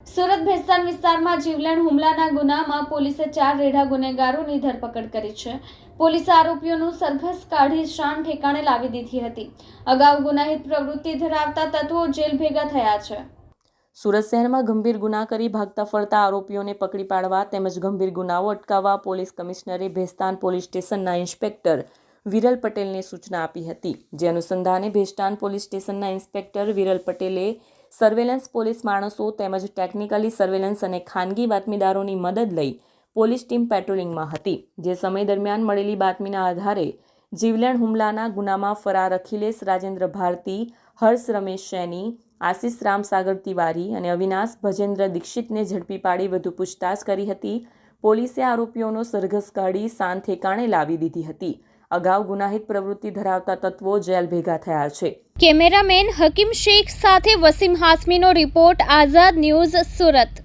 સુરત ભેસ્તાન વિસ્તારમાં જીવલેણ હુમલાના ગુનામાં પોલીસે 4 રેઢા ગુનેગારોની ધરપકડ કરી છે. પોલીસે આરોપીઓનું સરઘસ કાઢી શાન ઠેકાણે લાવી દીધી હતી. અગાઉ ગુનાહિત પ્રવૃત્તિ ધરાવતા તત્વો જેલ ભેગા થયા છે. સુરત શહેરમાં ગંભીર ગુના કરી ભાગતા ફરતા આરોપીઓને પકડી પાડવા તેમજ ગંભીર ગુનાઓ અટકાવવા પોલીસ કમિશનરે ભેસ્તાન પોલીસ સ્ટેશનના ઇન્સ્પેક્ટર વિરલ પટેલને સૂચના આપી હતી. જે અનુસંધાને ભેસ્તાન પોલીસ સ્ટેશનના ઇન્સ્પેક્ટર વિરલ પટેલે સર્વેલન્સ પોલીસ માણસો તેમજ ટેકનિકલી સર્વેલન્સ અને ખાનગી બાતમીદારોની મદદ લઈ પોલીસ ટીમ પેટ્રોલિંગમાં હતી. જે સમય દરમિયાન મળેલી બાતમીના આધારે જીવલેણ હુમલાના ગુનામાં ફરાર અખિલેશ રાજેન્દ્ર ભારતી, હર્ષ રમેશ સૈની, આશિષ રામસાગર તિવારી અને અવિનાશ ભજેન્દ્ર દીક્ષિતને ઝડપી પાડી વધુ પૂછતાછ કરી હતી. પોલીસે આરોપીઓનો સરઘસ કાઢી શાન ઠેકાણે લાવી દીધી હતી. અગાઉ ગુનાહિત પ્રવૃત્તિ ધરાવતા તત્વો જેલ ભેગા થયા છે. કેમેરામેન હકીમ શેખ સાથે વસીમ હાસમીનો રિપોર્ટ, આઝાદ ન્યૂઝ, સુરત.